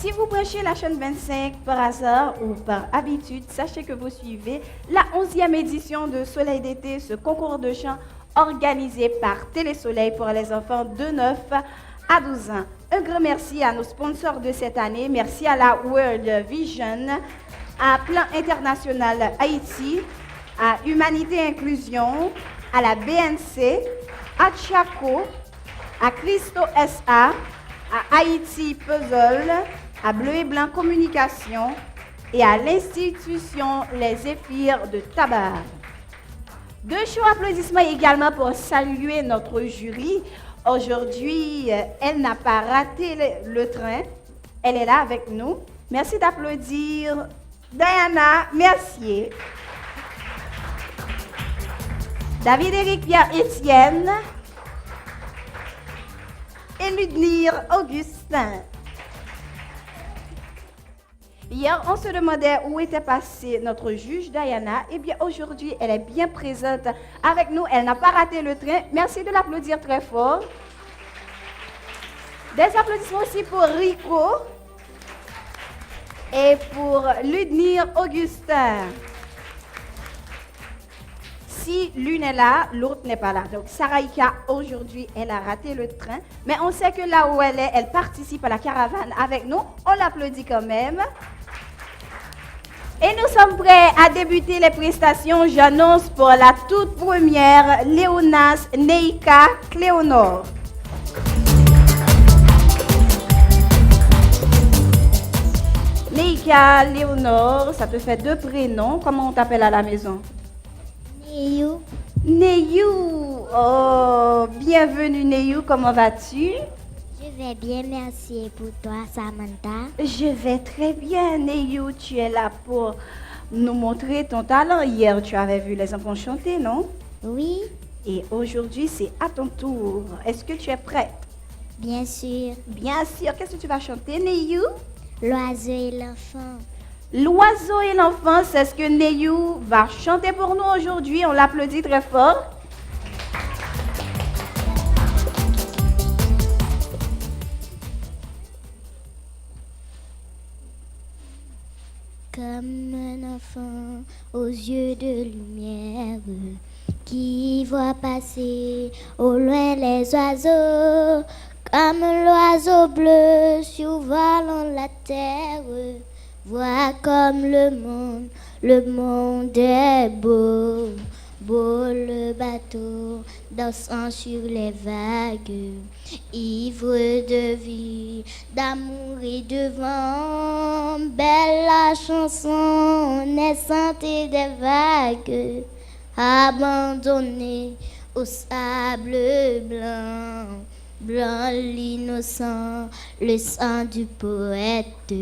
Si vous branchez la chaîne 25 par hasard ou par habitude, sachez que vous suivez la 11e édition de Soleil d'été, ce concours de chant organisé par Télésoleil pour les enfants de 9 à 12 ans. Un grand merci à nos sponsors de cette année. Merci à la World Vision, à Plan International Haïti, à Humanité Inclusion, à la BNC, à Chaco, à Christo SA, à Haïti Puzzle, à Bleu et Blanc Communication et à l'institution Les Zéphyrs de Tabar. De chauds applaudissements également pour saluer notre jury. Aujourd'hui, elle n'a pas raté le train. Elle est là avec nous. Merci d'applaudir Diana Mercier, David-Éric Pierre-Étienne et Ludmire Augustin. Hier, on se demandait où était passée notre juge Diana. Eh bien, aujourd'hui, elle est bien présente avec nous. Elle n'a pas raté le train. Merci de l'applaudir très fort. Des applaudissements aussi pour Rico et pour Ludmire Augustin. Si l'une est là, l'autre n'est pas là. Donc, Saraïka, aujourd'hui, elle a raté le train. Mais on sait que là où elle est, elle participe à la caravane avec nous. On l'applaudit quand même. Et nous sommes prêts à débuter les prestations. J'annonce pour la toute première Léonas Neika Cléonore. Neika Léonore, ça te fait 2 prénoms. Comment on t'appelle à la maison? Neyou. Neyou. Oh, bienvenue Neyou, comment vas-tu? Je vais bien, merci. Et pour toi, Samantha? Je vais très bien, Neyou. Tu es là pour nous montrer ton talent. Hier, tu avais vu les enfants chanter, non? Oui, Et aujourd'hui, c'est à ton tour. Est-ce que tu es prête? bien sûr. Bien sûr. Qu'est-ce que tu vas chanter, Neyou? L'oiseau et l'enfant. L'oiseau et l'enfant, c'est ce que Neyou va chanter pour nous aujourd'hui. On l'applaudit très fort. Comme un enfant aux yeux de lumière qui voit passer au loin les oiseaux, comme l'oiseau bleu survolant la terre. Vois comme le monde est beau, beau le bateau dansant sur les vagues, ivre de vie, d'amour et de vent, belle la chanson naissante des vagues, abandonnée au sable blanc, blanc l'innocent, le sang du poète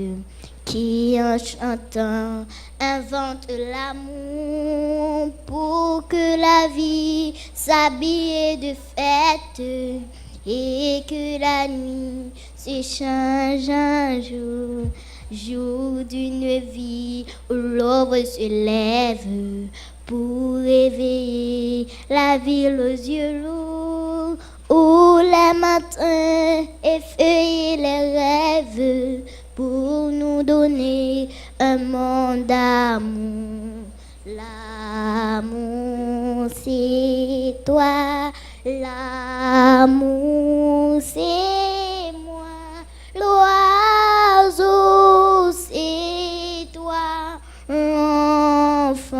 qui en chantant invente l'amour pour que la vie s'habille de fête et que la nuit se change en jour, jour d'une vie où l'aube se lève pour réveiller la ville aux yeux lourds, où les matins effeuillent les rêves pour nous donner un monde d'amour. L'amour, c'est toi, l'amour, c'est moi, l'oiseau, c'est toi, l'enfant,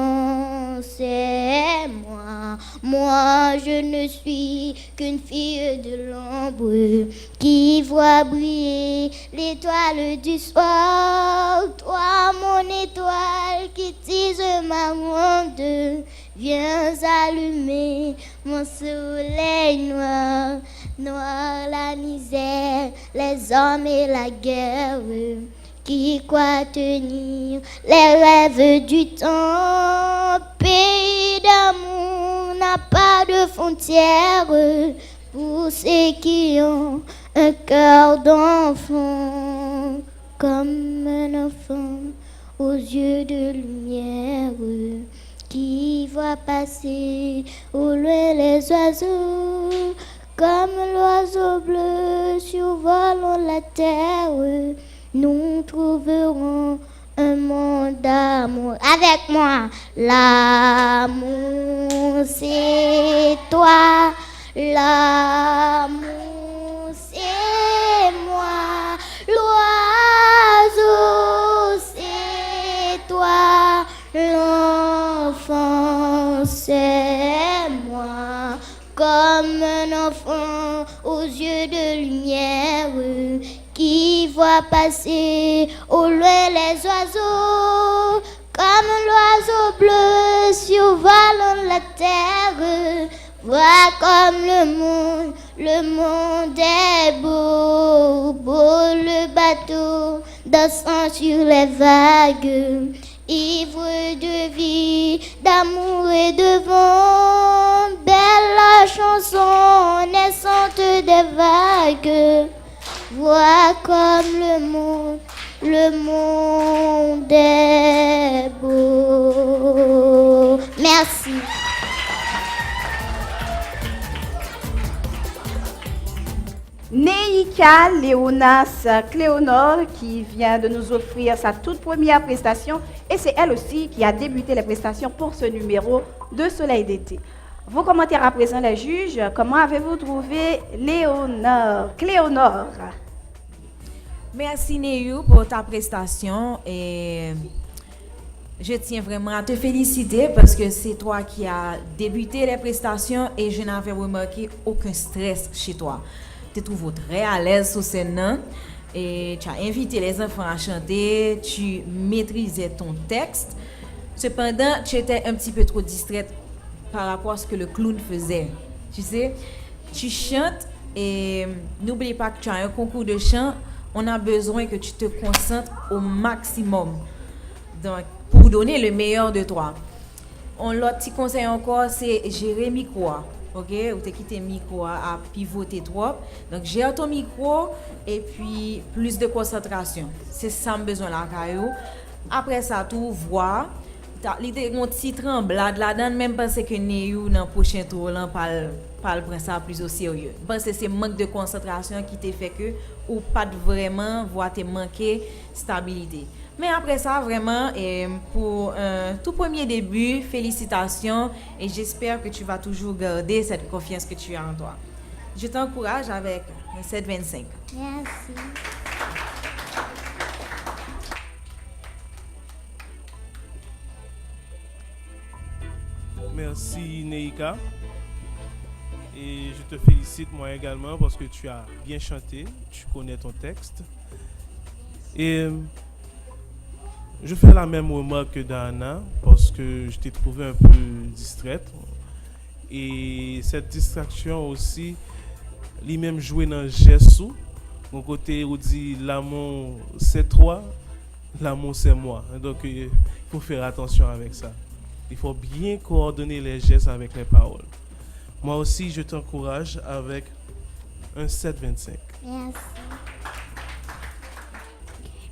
c'est moi. Moi, je ne suis qu'une fille de l'ombre qui voit briller l'étoile du soir. Toi, mon étoile qui tise ma ronde, viens allumer mon soleil noir. Noir la misère, les hommes et la guerre, qui croit tenir les rêves du temps. Pays d'amour n'a pas de frontières pour ceux qui ont un cœur d'enfant, comme un enfant aux yeux de lumière qui voit passer au loin les oiseaux, comme l'oiseau bleu survolant la terre nous trouverons un monde d'amour. Avec moi, l'amour c'est toi, l'amour c'est moi, l'oiseau c'est toi, l'enfant c'est moi, comme un enfant aux yeux de lumière qui voit passer au loin les oiseaux, comme l'oiseau bleu survolant la terre. Vois comme le monde est beau, beau le bateau dansant sur les vagues, ivre de vie, d'amour et de vent, belle la chanson naissante des vagues. Vois comme le monde est beau. Merci. Neika Léonas Cléonore qui vient de nous offrir sa toute première prestation et c'est elle aussi qui a débuté les prestations pour ce numéro de Soleil d'été. Vos commentaires à présent les juges, comment avez-vous trouvé Cléonore? Merci Neyou pour ta prestation et je tiens vraiment à te féliciter parce que c'est toi qui as débuté les prestations et je n'avais remarqué aucun stress chez toi. Tu te trouves très à l'aise sur scène et tu as invité les enfants à chanter, tu maîtrisais ton texte. Cependant, tu étais un petit peu trop distraite par rapport à ce que le clown faisait. Tu sais, tu chantes et n'oublie pas que tu as un concours de chant. On a besoin que tu te concentres au maximum donc, pour donner le meilleur de toi. L'autre petit conseil encore, c'est gérer le micro. Ok, ou t'es quitté le micro à pivoter trop. Donc, gère ton micro et puis plus de concentration. C'est ça que j'ai besoin là, Caillou. Après ça, tout voix. L'idée mon petit tremblade là-dedans, même penser que Neyou dans le prochain tour, là, pas le prendre ça plus au sérieux. Parce que c'est manque de concentration qui te fait que ou pas vraiment voir te manquer stabilité. Mais après ça, vraiment, pour un tout premier début, félicitations et j'espère que tu vas toujours garder cette confiance que tu as en toi. Je t'encourage avec un 7,25. Merci. Merci Neika. Et je te félicite moi également parce que tu as bien chanté, tu connais ton texte. Et je fais la même remarque que Dana parce que je t'ai trouvé un peu distraite. Et cette distraction aussi, lui-même joué dans le geste. Mon côté où dit l'amour c'est toi, l'amour c'est moi. Donc il faut faire attention avec ça. Il faut bien coordonner les gestes avec les paroles. Moi aussi, je t'encourage avec un 7,25. Merci.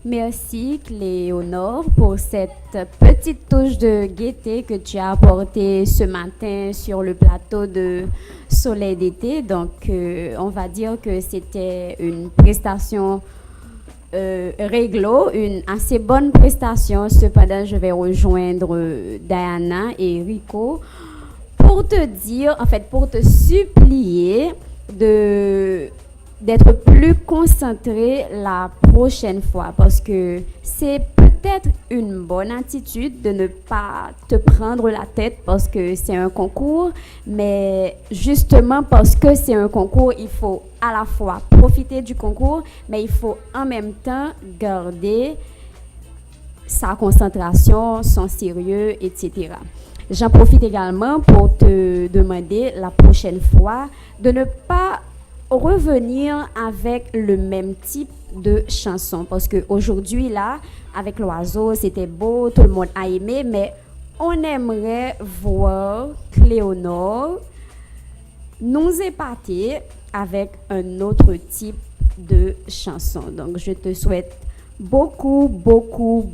Merci Cléonore pour cette petite touche de gaieté que tu as apportée ce matin sur le plateau de Soleil d'été. Donc, on va dire que c'était une prestation réglo, une assez bonne prestation. Cependant, je vais rejoindre Diana et Rico pour te dire, en fait, pour te supplier d'être plus concentré la prochaine fois parce que c'est peut-être une bonne attitude de ne pas te prendre la tête parce que c'est un concours, mais justement parce que c'est un concours, il faut à la fois profiter du concours, mais il faut en même temps garder sa concentration, son sérieux, etc. J'en profite également pour te demander la prochaine fois de ne pas revenir avec le même type de chanson parce que aujourd'hui là avec l'oiseau c'était beau, tout le monde a aimé, mais on aimerait voir Cléonore nous épater avec un autre type de chanson. Donc je te souhaite beaucoup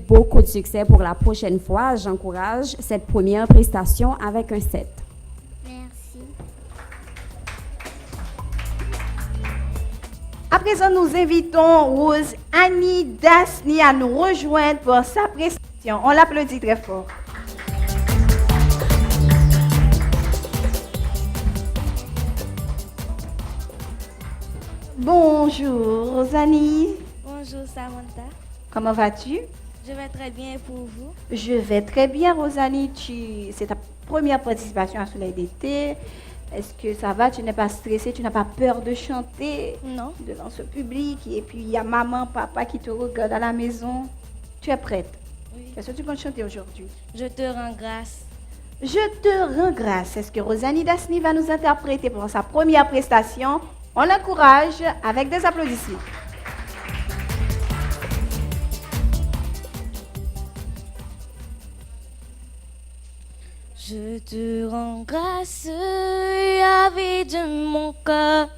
de succès pour la prochaine fois. J'encourage cette première prestation avec un 7. Merci. À présent, nous invitons Rose Annie Dasni à nous rejoindre pour sa prestation. On l'applaudit très fort. Bonjour Rosannie, Bonjour Samantha, comment vas-tu? je vais très bien pour vous. Je vais très bien Rosannie, c'est ta première participation à Soleil d'été. Est-ce que ça va? Tu n'es pas stressée? Tu n'as pas peur de chanter Non, devant ce public? Et puis il y a maman, papa qui te regardent à la maison. Tu es prête? oui. Qu'est-ce que tu comptes chanter aujourd'hui? Je te rends grâce. Je te rends grâce. Est-ce que Rosannie Dasni va nous interpréter pour sa première prestation? On l'encourage avec des applaudissements. Je te rends grâce, Yahvé de mon cœur.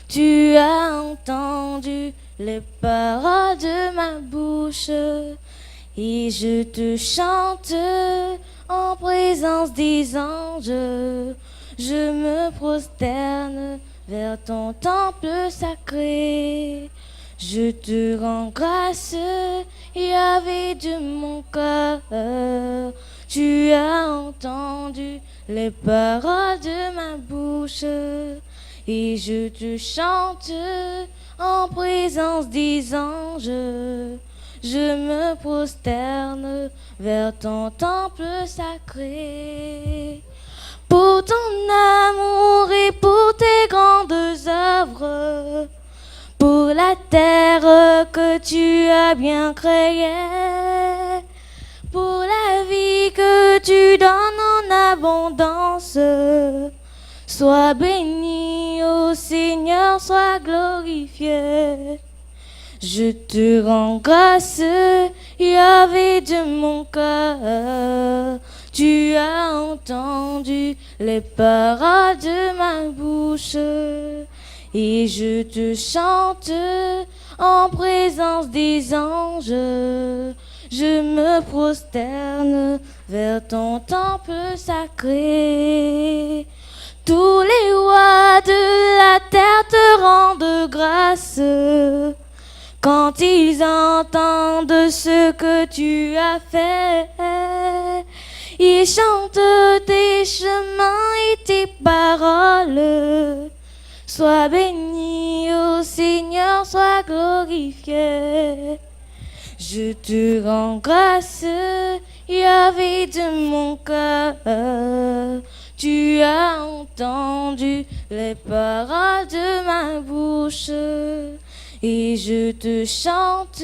Tu as entendu les paroles de ma bouche. Et je te chante en présence des anges. Je me prosterne vers ton temple sacré. Je te rends grâce, Yahvé de mon cœur. Tu as entendu les paroles de ma bouche. Et je te chante en présence des anges. Je me prosterne vers ton temple sacré. Pour ton amour et pour tes grandes œuvres, pour la terre que tu as bien créée, pour la vie que tu donnes en abondance. Sois béni, ô Seigneur, sois glorifié. Je te rends grâce, Yahvé de mon cœur. Tu as entendu les paroles de ma bouche. Et je te chante en présence des anges. Je me prosterne vers ton temple sacré. Tous les rois de la terre te rendent grâce quand ils entendent ce que tu as fait. Ils chantent tes chemins et tes paroles. Sois béni, ô Seigneur, sois glorifié. Je te rends grâce, Yahvé de mon cœur. Tu as entendu les paroles de ma bouche. Et je te chante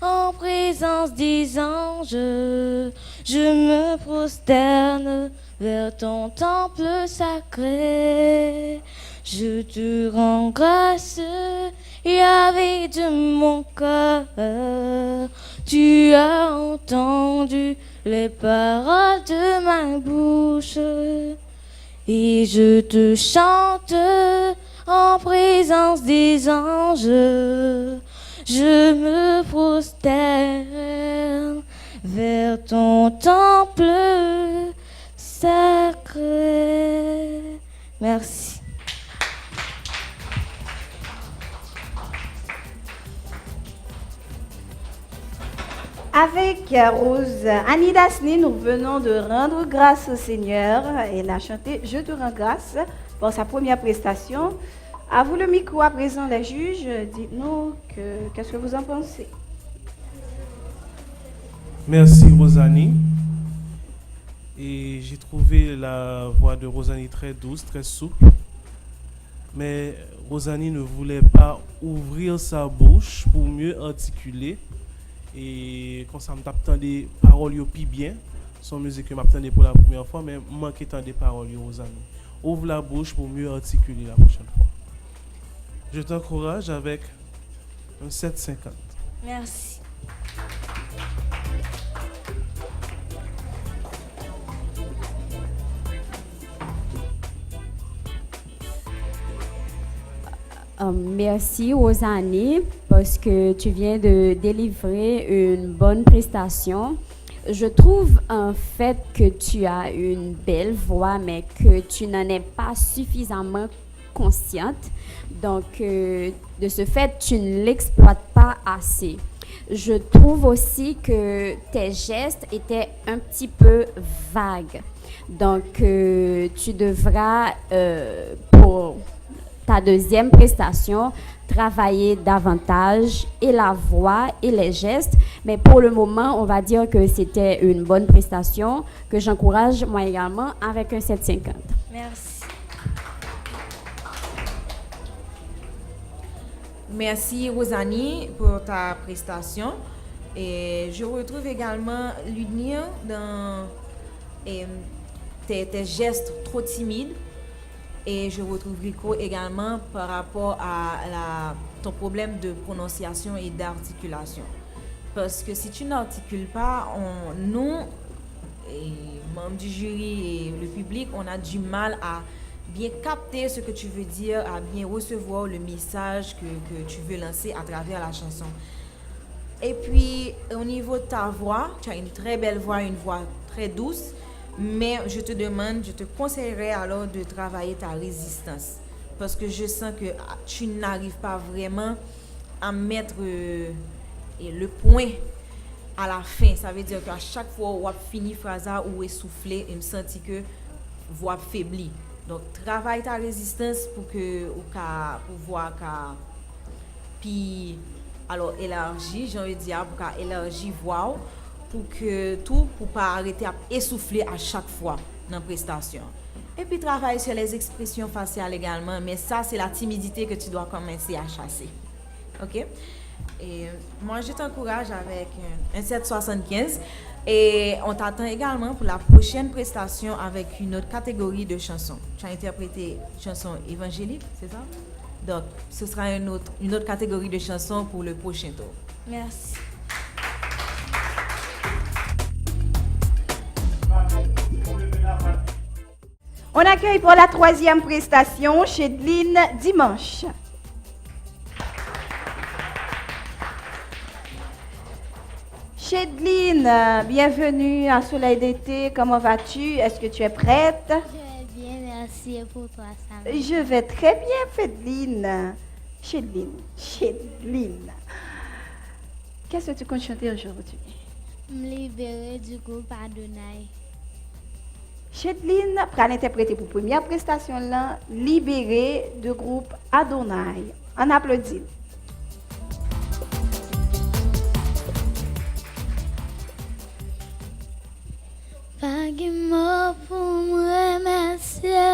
en présence des anges. Je me prosterne vers ton temple sacré. Je te rends grâce, Yahvé de mon cœur. Tu as entendu les paroles de ma bouche. Et je te chante en présence des anges. Je me prosterne vers ton temple sacré. Merci. Avec Rose Annie Dasni, nous venons de rendre grâce au Seigneur. Elle a chanté « Je te rends grâce » pour sa première prestation. À vous le micro à présent, les juges. Dites-nous qu'est-ce que vous en pensez. Merci Rosannie. Et j'ai trouvé la voix de Rosannie très douce, très souple. Mais Rosannie ne voulait pas ouvrir sa bouche pour mieux articuler. Et quand ça m'attend des paroles yo pi bien, son musique que m'attendais pour la première fois, mais manquait tant des paroles yo, Rosannie. Ouvre la bouche pour mieux articuler la prochaine fois. Je t'encourage avec un 7,50. Merci. Merci Rosannie parce que tu viens de délivrer une bonne prestation. Je trouve en fait que tu as une belle voix mais que tu n'en es pas suffisamment inconsciente. Donc, de ce fait, tu ne l'exploites pas assez. Je trouve aussi que tes gestes étaient un petit peu vagues. Donc, tu devras, pour ta deuxième prestation, travailler davantage et la voix et les gestes. Mais pour le moment, on va dire que c'était une bonne prestation que j'encourage moi également avec un 7,50. Merci. Merci Rosanie pour ta prestation. Et je retrouve également Ludmilla dans tes gestes trop timides. Et je retrouve Rico également par rapport à ton problème de prononciation et d'articulation. Parce que si tu n'articules pas, nous, et membres du jury et le public, on a du mal à bien capter ce que tu veux dire, à bien recevoir le message que tu veux lancer à travers la chanson. Et puis, au niveau de ta voix, tu as une très belle voix, une voix très douce. Mais je te conseillerais alors de travailler ta résistance. Parce que je sens que tu n'arrives pas vraiment à mettre le point à la fin. Ça veut dire qu'à chaque fois où tu finis phrase ou essoufflé, il me senti que voix faiblit. Donc, travaille ta résistance pour voir puis alors élargir, j'ai envie de dire, pour élargir voix pour pas arrêter à essouffler à chaque fois dans la prestation. Et puis travailler sur les expressions faciales également, mais ça c'est la timidité que tu dois commencer à chasser. OK? Et moi je t'encourage avec un 7,75 et on t'attend également pour la prochaine prestation avec une autre catégorie de chansons. Tu as interprété chanson évangélique, c'est ça? Donc ce sera une autre catégorie de chansons pour le prochain tour. Merci. On accueille pour la troisième prestation Chedline Dimanche. Chedline, bienvenue à Soleil d'été. Comment vas-tu? Est-ce que tu es prête? Je vais bien, merci pour toi, Sam. Je vais très bien, Chedline. Chedline. Qu'est-ce que tu comptes chanter aujourd'hui? Me libérer du groupe Adonai. Chedline pral interpréter pour première prestation là, Libéré de groupe Adonai. On applaudit. Pas de mots pour me remercier,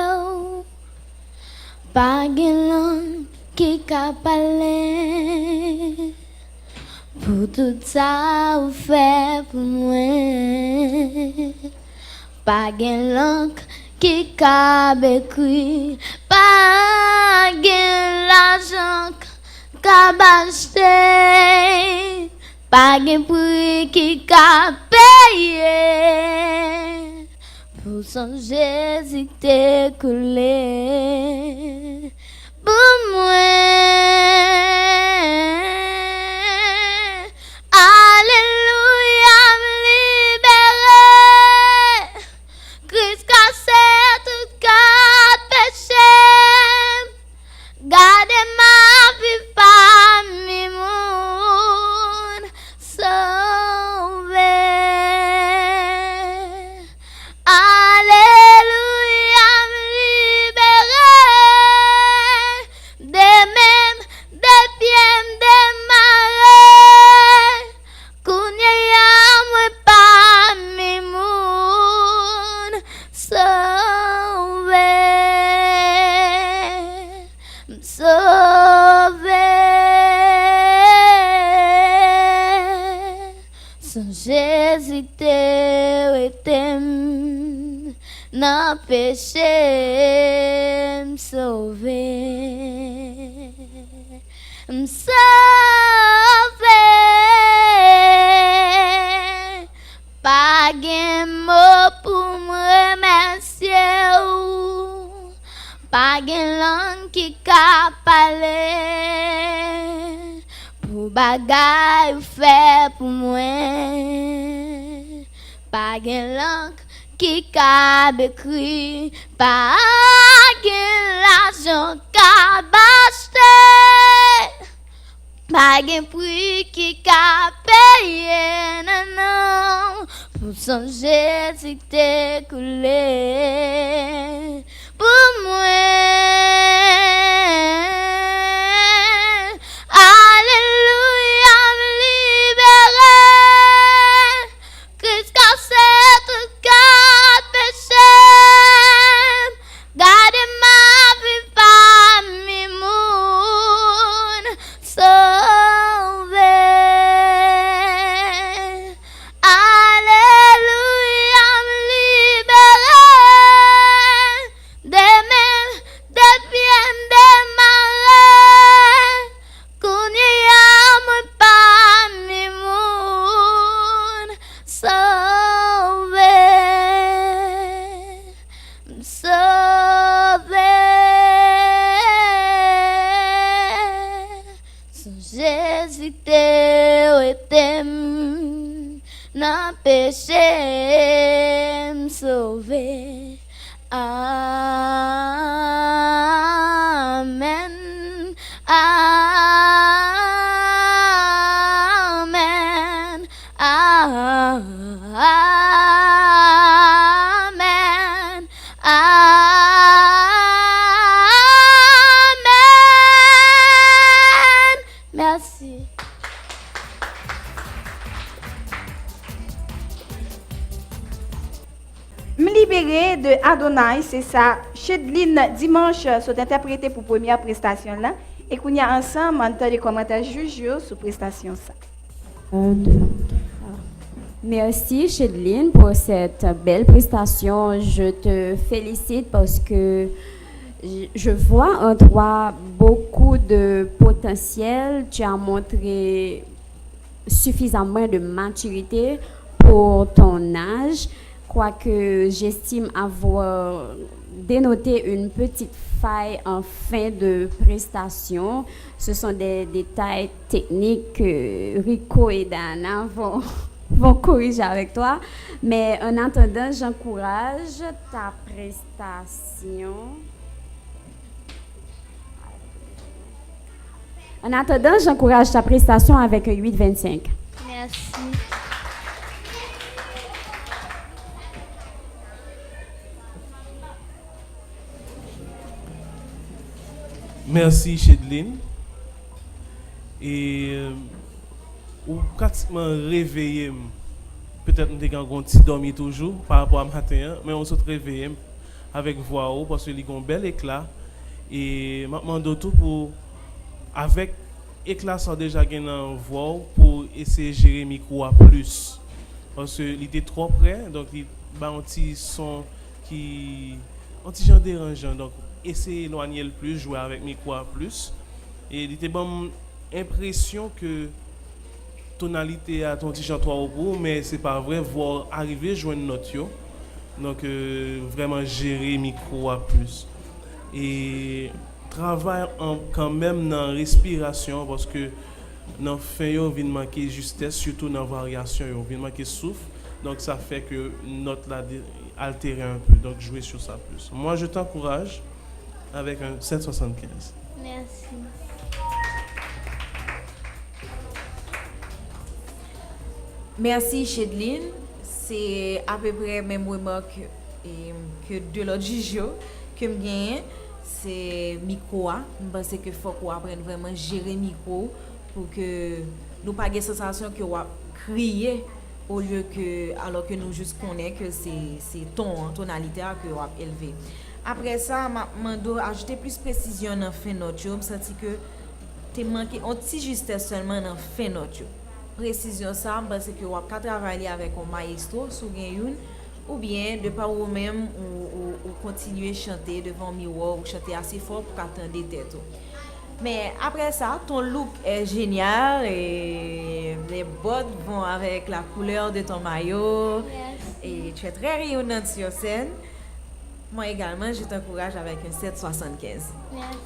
pas de langue qui a parlé pour tout ça vous fait pour moi. Pas de langue qui a écrit, pas de l'argent qu'a acheté, pas de prix qui a payé pour son Jésus t'est coulé pour moi. Alléluia, me libérer. Christ cassé tout quatre péchés. Gardez ma vie parmi monde sauvé. Alléluia, me libérer. Des mêmes, des pieds, des marais. Kounya moi parmi monde sauvé. Sauvé. Sans Jésus t'es n'a péché sauvé. Sauvé. Pas de mots pour me remercier. Pas de langue qui a parlé pour bagaille fait pour moi. Pas de langue qui a écrit pas l'argent qu'a acheté. Pas de prix qui a payé, non, non, pour changer si t'es coulé. Pour moi, alléluia, me libérer. Christ cassé tout cas péché. Gardez ma vie par mi moun. Sauvé. Alléluia, me libérer. Des mains, des pieds, des marais. Kounia me pas mi moun. Sauvé. Sauvé. Son Jésus t'es n'a péché sauvé. Amen. Amen. Amen. Amen. Merci. Me libérer de Adonai, c'est ça. Chedline, dimanche, sont interprété pour première prestation là. Et qu'on y a ensemble, on entend les commentaires juges sur prestation ça. 1, 2, 3. Merci, Chedline, pour cette belle prestation. Je te félicite parce que je vois en toi beaucoup de potentiel. Tu as montré suffisamment de maturité pour ton âge. Quoique j'estime avoir dénoté une petite faille en fin de prestation. Ce sont des détails techniques que Rico et Dana vont corriger avec toi. Mais en attendant, j'encourage ta prestation. En attendant, j'encourage ta prestation avec un 8,25. Merci. Merci, Chedline. Et ou pratiquement réveillé, peut-être nous avons un petit dormi toujours par rapport à matin, mais on se réveille avec voix haut parce qu'il y a un bel éclat. Et maintenant, tout pour, avec éclat, ça déjà gagné en voix pour essayer de gérer le micro à plus. Parce qu'il était trop près, donc il y a un petit son qui un petit genre dérangeant. Donc, essayer d'éloigner le plus, jouer avec le micro à plus. Et il était bon impression que tonalité à ton petit chanteur au bout, mais c'est pas vrai, voir arriver à jouer une note. Donc, vraiment gérer le micro à plus. Et travaille quand même dans la respiration parce que dans le fin, il vient manquer justesse, surtout dans la variation, il vient manquer souffle. Donc, ça fait que note là altérer un peu. Donc, jouer sur ça plus. Moi, je t'encourage avec un 7,75. Merci. Merci, Chedline. C'est à peu près même remarque que de l'autre juge que je gagne. C'est micro. Je pense qu'il faut qu'on apprenne vraiment à gérer le micro pour que nous pas de sensation que on crier au lieu que alors que nous juste connaissons que c'est tonalité que on élevé. Après ça, je dois ajouter plus de précision dans fin note. Je sens que tu manqué un petit justesse seulement dans fin note. Précision ça parce que on peut travailler avec un maestro sur une ou bien de par vous-même ou continuer à chanter devant le miroir ou chanter assez fort pour qu'attendre des têtes. Mais après ça, ton look est génial et les bottes vont avec la couleur de ton maillot. Yes. Et tu es très rayonnante sur scène. Moi également, je t'encourage avec un 7,75. Merci.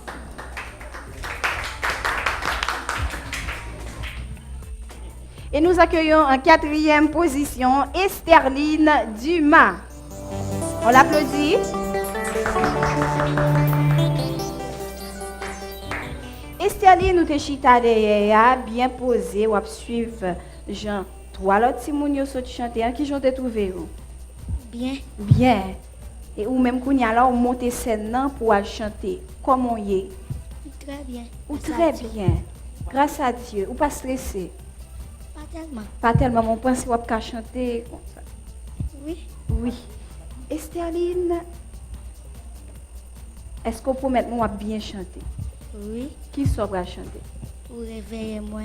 Et nous accueillons en 4e position Estherline Dumas. On l'applaudit. Estherline, nous te chita derrière, bien posé, ou à suivre Jean. Trois l'autre Timoun sont chanter, qui j'ont trouvé vous? Bien. Bien. Et ou même qu'on y a là, on monte scène nan pour aller chanter. Comment y est? Très bien. Ou très bien. Grâce à Dieu. Ou pas stressé? Pas tellement. Pas tellement, mon pense qu'on va chanter comme ça. Oui. Oui. Estherline, est-ce qu'on peut mettre moi bien chanter? Oui. Qui saura chanter? Pour réveiller moi.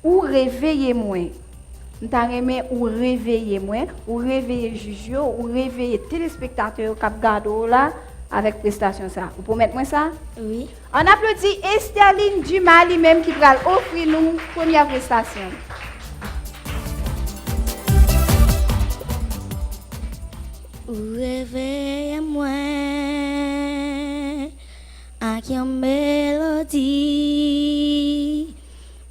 Ou réveiller moi. Nous aimé ou réveiller moi, ou réveiller juge, ou réveiller téléspectateurs qui regardent là avec prestation ça. Vous pouvez mettre moi ça? Oui. On applaudit Estherline Dumas lui-même qui va offrir nous première prestation. Réveille-moi avec une mélodie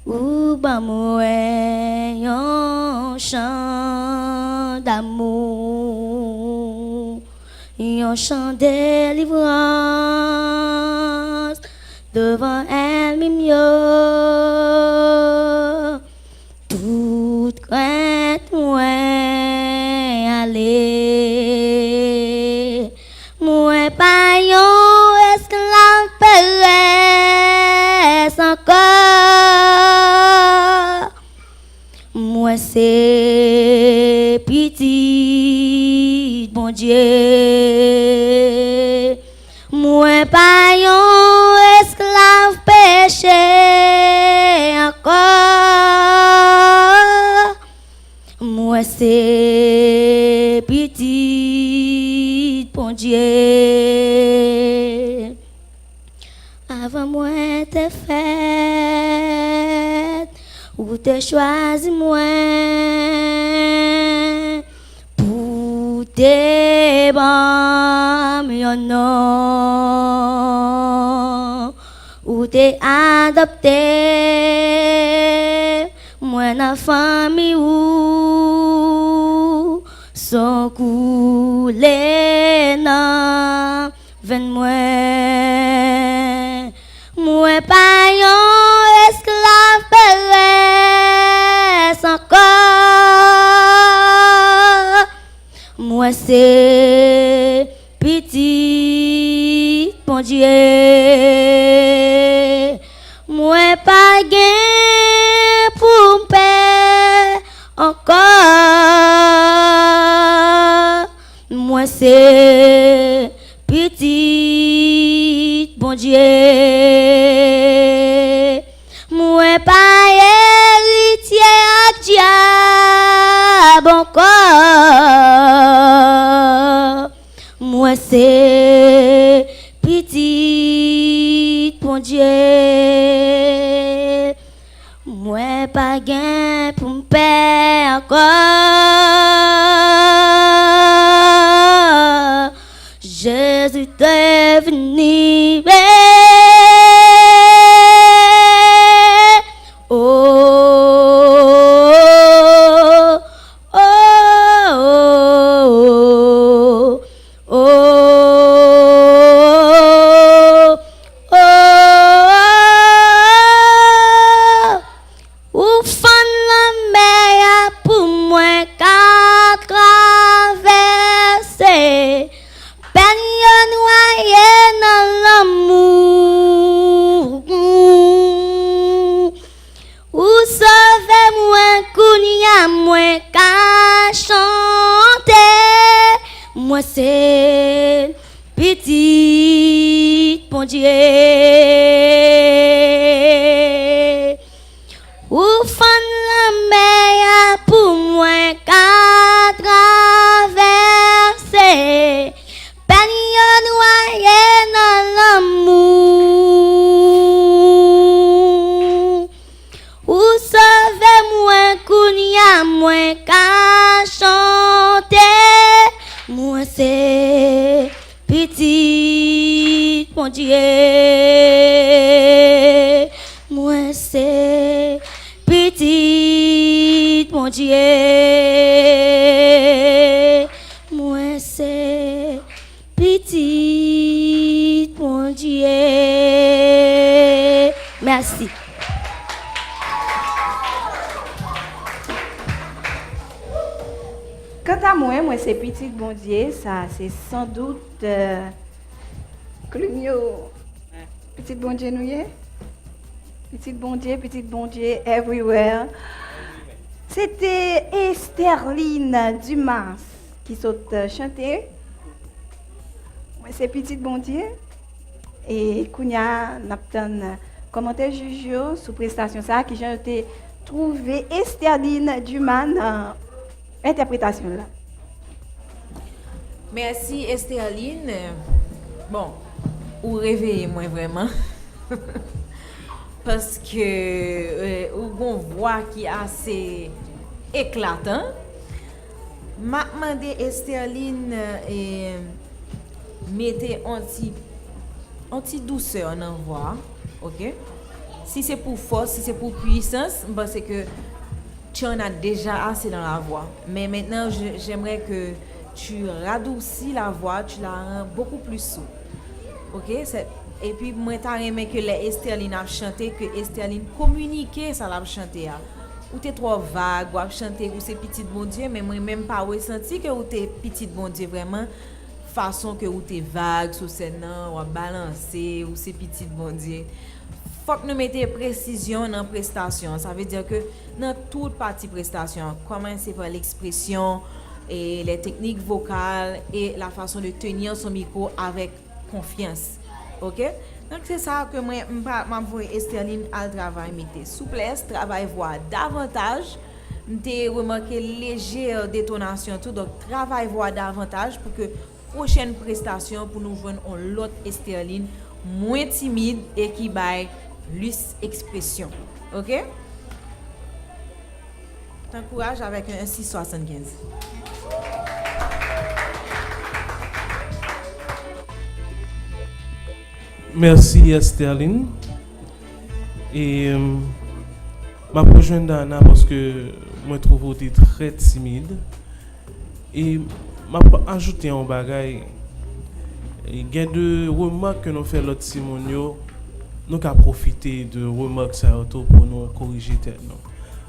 ou ba moi un chant d'amour, un chant de délivrance devant elle mieux. Toute crainte moi aller, moi pas yon esclave péresse encore. Moi c'est petit bon Dieu, moi pas yon esclave péché encore. Moi c'est petit bon Dieu. Avant moi t'es faite, ou t'es choisi moi pour tes bons non, ou t'es adopté moi na famille ou sans couler nan ven moi pas yon esclave péresse encore. Moi c'est petit bon Dieu, moi pas gain pour paix encore. Moi c'est petit bon Dieu, moi pas héritier à diable encore. Moi c'est petit bon Dieu, moi pas gain pour me perdre encore. Jésus t'est venu. Moi c'est petit bon Dieu, ou fan la mer pour moi qu'à traverser, peine noyé dans l'amour, ou sauvez-moi kounya moi qu'à chanter. Moi c'est petit bon Dieu, moi c'est petit bon Dieu, moi c'est Merci. Quant à moi, c'est petit bon Dieu, ça c'est sans doute Clugno. Petit bon Dieu nous y est. Petit bon Dieu everywhere. C'était Estherline Dumas qui saute chanter. Moi c'est petit bon Dieu. Et Kounia Napton commentaire Juju sous prestation ça qui j'ai été trouvé Estherline Dumas dans interprétation là. Merci Estherline. Bon, ou réveillez moi vraiment. Parce que ou bon voix qui est assez éclatant. M'a demandé Estherline et mettez anti douceur dans voix, OK? Si c'est pour force, si c'est pour puissance, c'est que tu en as déjà assez dans la voix. Mais maintenant, j'aimerais que tu radoucis la voix, tu la rends beaucoup plus souple. OK? Et puis, moi, j'ai aimé que les Estherline a chanté, que Estherline communiquait ça l'a chanté. Ou t'es trop vague, ou a chanté, ou c'est petit bon Dieu, mais moi, même pas ressenti que ou t'es petit bon Dieu vraiment. Façon que ou t'es vague sur scène, ou balancer, ou c'est petit bon Dieu. Faut que nous mettions précision dans la prestation. Ça veut dire que dans toute partie prestation, commencer par l'expression et les techniques vocales et la façon de tenir son micro avec confiance. OK? Donc c'est ça que moi m'envoie Estherline à travail mettre souplesse, travail voix davantage. M'te remarqué légère détonation tout, donc travail voix davantage pour que prochaine prestation pour nous joindre l'autre Estherline moins timide et qui baille plus expression. OK? T'encourage avec un 675. Merci Estherline. Et ma rejoindre Dana parce que moi trouve que tu es très timide. Et m'a ajouté un bagage. Il y a de remarques que nous faisons l'autre Simonio. Nous avons profité de remarques pour nous corriger tête.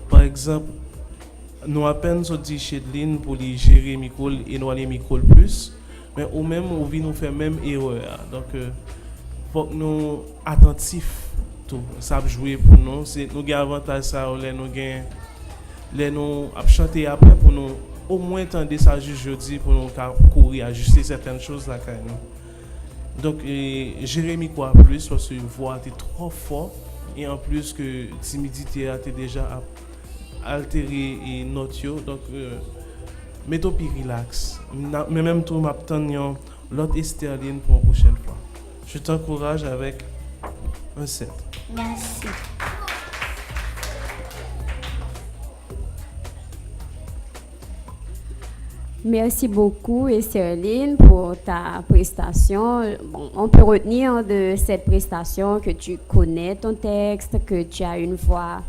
Par exemple, nous à peine sorti chez Lynn pour les gérer micro et nous aller micro plus, mais au même on vit nous faire même erreur. Donc faut que nous attentifs tout ça jouer pour nous, c'est nous gain avantage ça les nous à chanter après pour nous au moins entendre ça juste jeudi pour nous courir ajuster certaines choses là quand même. Donc Jérémy quoi plus parce que voix était trop fort et en plus que timidité a été déjà altéré et notio donc mettons plus relax mais même tout m'attendre l'autre Estherline pour la prochaine fois. Je t'encourage avec un 7. Merci. Merci beaucoup, Estherline, pour ta prestation. Bon, on peut retenir de cette prestation que tu connais ton texte, que tu as une voix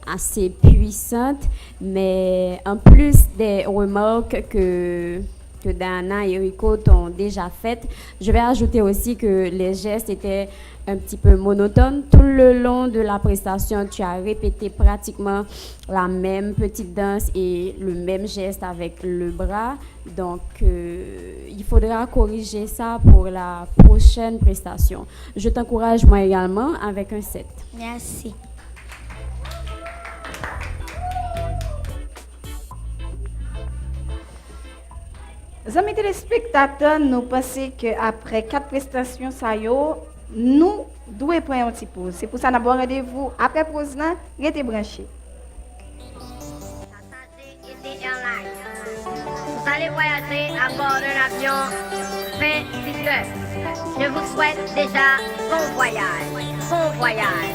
assez puissante, mais en plus des remarques que Dana et Rico t'ont déjà faites, je vais ajouter aussi que les gestes étaient un petit peu monotones. Tout le long de la prestation, tu as répété pratiquement la même petite danse et le même geste avec le bras. Donc, il faudra corriger ça pour la prochaine prestation. Je t'encourage moi également avec un 7. Merci. Amis téléspectateurs, nous pensons qu'après 4 prestations, nous devons prendre un petit pause. C'est pour ça que nous avons rendez-vous après pause, restez branchés. Vous allez voyager à bord d'un avion 26 Je vous souhaite déjà bon voyage. Bon voyage.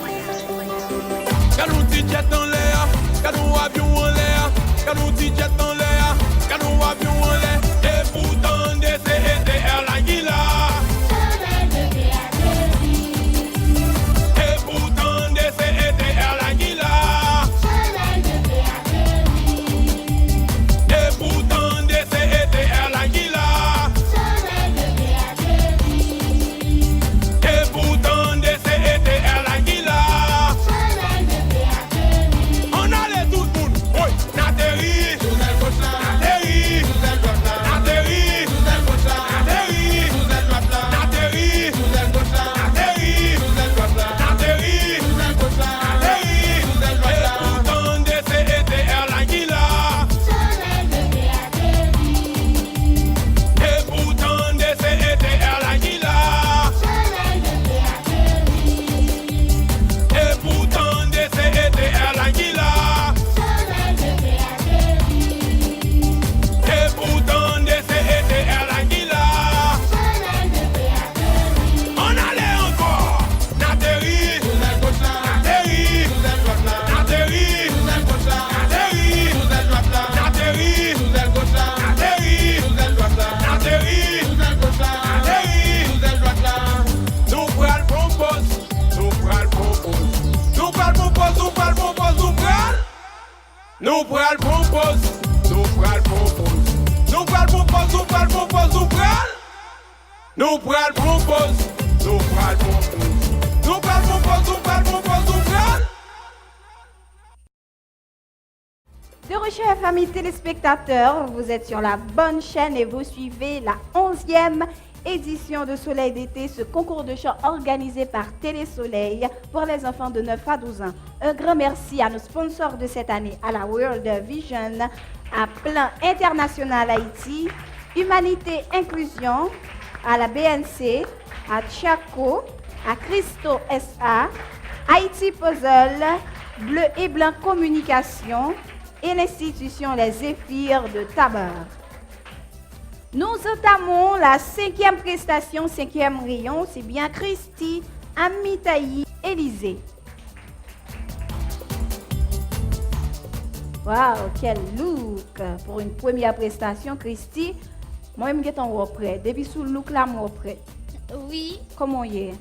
Quand nous dit jet en l'air, quand nous avions en l'air, quand nous dit jet en l'air, quand nous avions en l'air, et pourtant des CETR la guilla. Et pourtant des CETR la guilla. Et pourtant des CETR la guilla. Et pourtant des CETR la guilla. Nous pral propose, nous pral propose. Nous pral propose, nous pral propose, nous pral. Nous pral propose, nous pral propose. Nous pral propose, nous pral propose, nous pral. De recherche, famille téléspectateurs, vous êtes sur la bonne chaîne et vous suivez la 11e édition de Soleil d'été, ce concours de chant organisé par Télé Soleil pour les enfants de 9 à 12 ans. Un grand merci à nos sponsors de cette année, à la World Vision, à Plan International Haïti, Humanité Inclusion, à la BNC, à Chaco, à Christo SA, Haïti Puzzle, Bleu et Blanc Communication et l'institution Les Zéphyrs de Tabar. Nous entamons la 5e prestation, 5e rayon, c'est bien Christy Amitaï Élysée. Waouh, quel look pour une première prestation, Christy. Moi-même, je suis prêt. Depuis sous le look là, je suis prêt. Oui, Comment y est?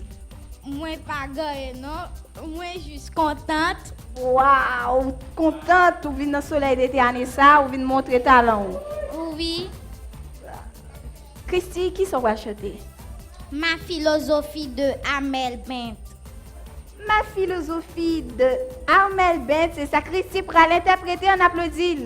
moi pas gagné, non. Moi juste contente. Waouh, contente, ou venir dans le soleil d'été année ça, ou venir montrer talent. Oui, Christy, qui sont va chanter? ma philosophie de Amel Bent. Ma philosophie de Armel Bent, c'est ça, Christy pour l'interpréter, on applaudit.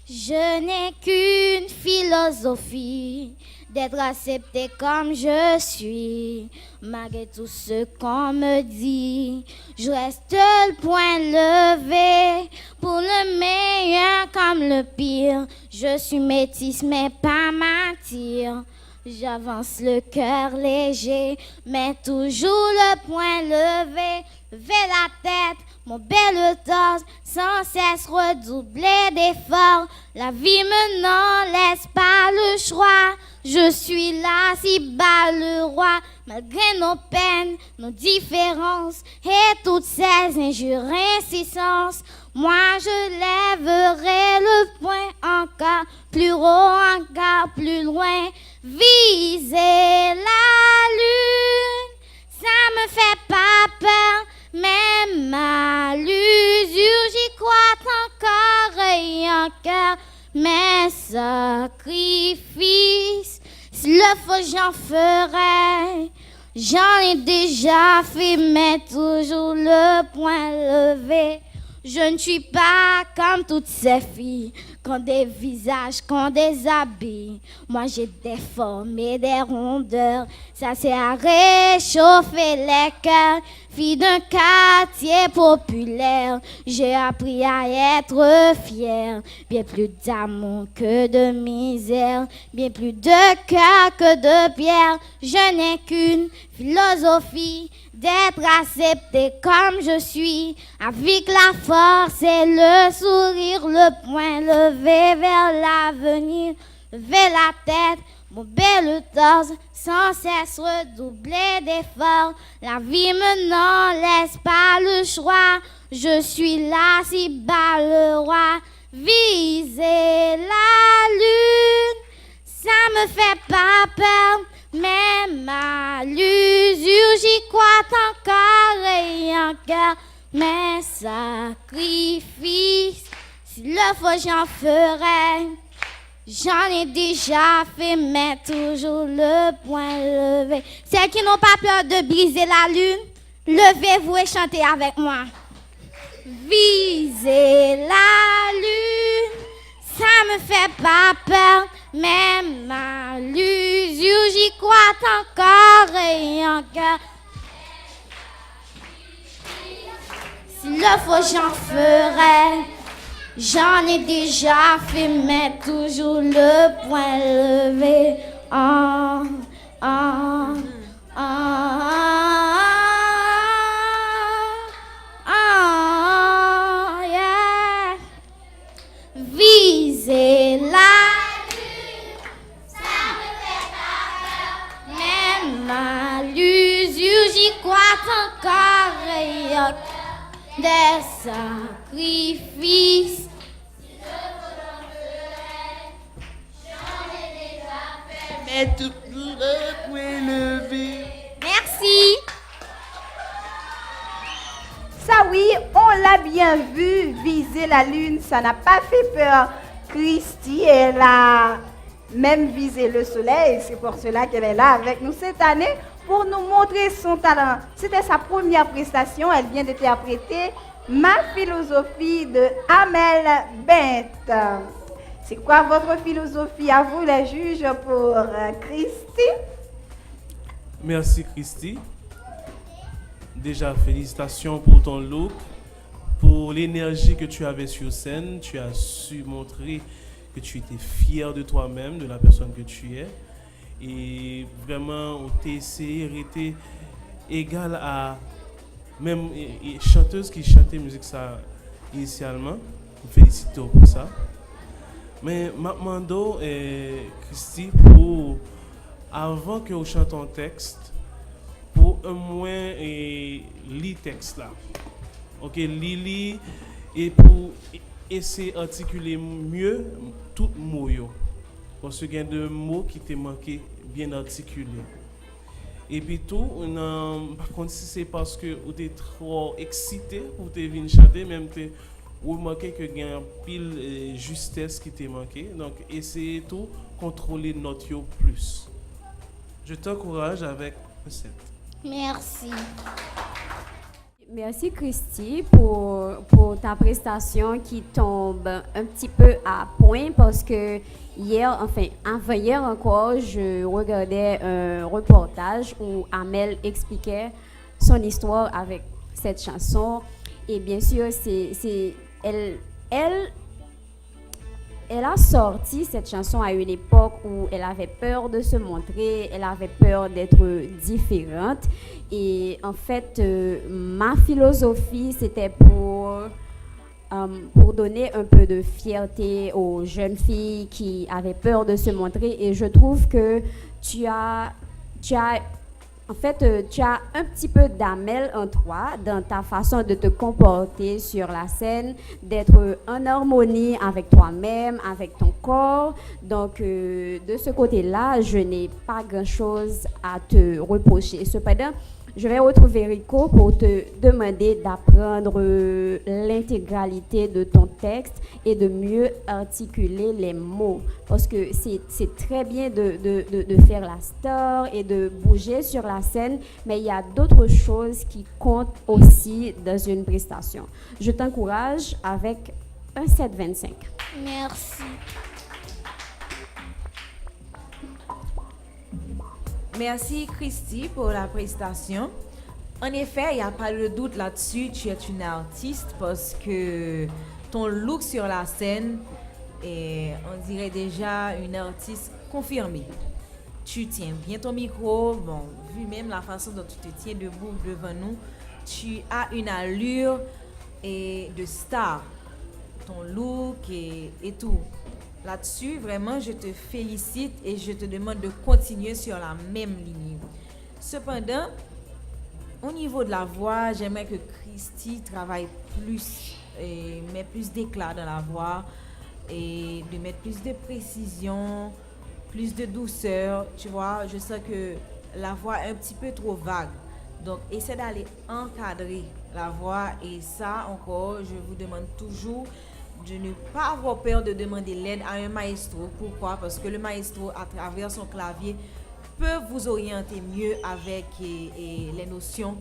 Je n'ai qu'une philosophie, d'être accepté comme je suis. Malgré tout ce qu'on me dit, je reste le point levé. Pour le meilleur comme le pire, je suis métisse mais pas martyr. J'avance le cœur léger, mais toujours le point levé. Levez la tête, mon bel torse, sans cesse redoubler d'efforts. La vie me n'en laisse pas le choix. Je suis là si bas le roi, malgré nos peines, nos différences et toutes ces injures, insistances. Moi je lèverai le poing encore plus haut, encore plus loin. Viser la lune, ça me fait pas peur. Même ma l'usure, j'y crois encore et encore. Mes sacrifices, s'il le faut, j'en ferai. J'en ai déjà fait, mais toujours le point levé. Je ne suis pas comme toutes ces filles, qui ont des visages, qui ont des habits. Moi j'ai des formes et des rondeurs, ça c'est à réchauffer les cœurs. Fille d'un quartier populaire, j'ai appris à être fière. Bien plus d'amour que de misère, bien plus de cœur que de pierre. Je n'ai qu'une philosophie, d'être accepté comme je suis, avec la force et le sourire, le poing levé vers l'avenir. Levez la tête, mon bel torse, sans cesse redoubler d'efforts. La vie me n'en laisse pas le choix. Je suis là si bas le roi. Viser la lune, ça me fait pas peur. Même à l'usure, j'y crois encore et encore. Mes sacrifices, s'il le faut, j'en ferai. J'en ai déjà fait, mais toujours le point levé. Celles qui n'ont pas peur de briser la lune, levez-vous et chantez avec moi. Viser la lune, ça me fait pas peur. Même à l'usure, j'y crois encore et encore. S'il le faut, j'en ferai. J'en ai déjà fait, mais toujours le point levé. Oh, oh, oh, oh, yeah. Viser la lune, ça me fait pas peur. Même à l'usure, j'y crois encore et encore. Des sacrifices. Mais tout le point levé. Mais Merci. Ça oui, on l'a bien vu, viser la lune, ça n'a pas fait peur. Christy, elle a même visé le soleil, c'est pour cela qu'elle est là avec nous cette année pour nous montrer son talent. C'était sa première prestation, elle vient d'interpréter Ma philosophie de Amel Bent. C'est quoi votre philosophie à vous les juges pour Christy? Merci Christy. Déjà, félicitations pour ton look, pour l'énergie que tu avais sur scène. Tu as su montrer que tu étais fier de toi-même, de la personne que tu es. Et vraiment, tu été égal à même chanteuse qui chantait musique ça initialement. Félicitations pour ça. Mais Mando et Christy, pour avant que vous chantez un texte, pour un moins lire texte là. OK, lili et pour essayer d'articuler mieux tout mot yo. Parce qu'il y a des mots qui te manqué bien articulés. Et puis tout, par contre si c'est parce que vous êtes trop excité pour te venir chanter, même vous remarquez que il y a une pile justesse qui te manqué. Donc essayez tout contrôler notre yo plus. Je t'encourage avec un 7. Merci. Merci Christy pour ta prestation qui tombe un petit peu à point parce que avant-hier encore, je regardais un reportage où Amel expliquait son histoire avec cette chanson. Et bien sûr, elle a sorti cette chanson à une époque où elle avait peur de se montrer, elle avait peur d'être différente. Et en fait, ma philosophie, c'était pour donner un peu de fierté aux jeunes filles qui avaient peur de se montrer. Et je trouve que tu as un petit peu d'Amel en toi dans ta façon de te comporter sur la scène, d'être en harmonie avec toi-même, avec ton corps. Donc, de ce côté-là, je n'ai pas grand-chose à te reprocher. Cependant, je vais retrouver Rico pour te demander d'apprendre l'intégralité de ton texte et de mieux articuler les mots. Parce que c'est très bien de faire la star et de bouger sur la scène, mais il y a d'autres choses qui comptent aussi dans une prestation. Je t'encourage avec un 7,25. Merci. Merci Christy pour la prestation. En effet, il n'y a pas de doute là-dessus, tu es une artiste parce que ton look sur la scène est, on dirait déjà, une artiste confirmée. Tu tiens bien ton micro, bon, vu même la façon dont tu te tiens debout devant nous, tu as une allure de star. Ton look et tout. Là-dessus, vraiment, je te félicite et je te demande de continuer sur la même ligne. Cependant, au niveau de la voix, j'aimerais que Christy travaille plus et mette plus d'éclat dans la voix et de mettre plus de précision, plus de douceur. Tu vois, je sens que la voix est un petit peu trop vague. Donc, essaie d'aller encadrer la voix et ça, encore, je vous demande toujours de ne pas avoir peur de demander l'aide à un maestro. Pourquoi? Parce que le maestro, à travers son clavier, peut vous orienter mieux avec les notions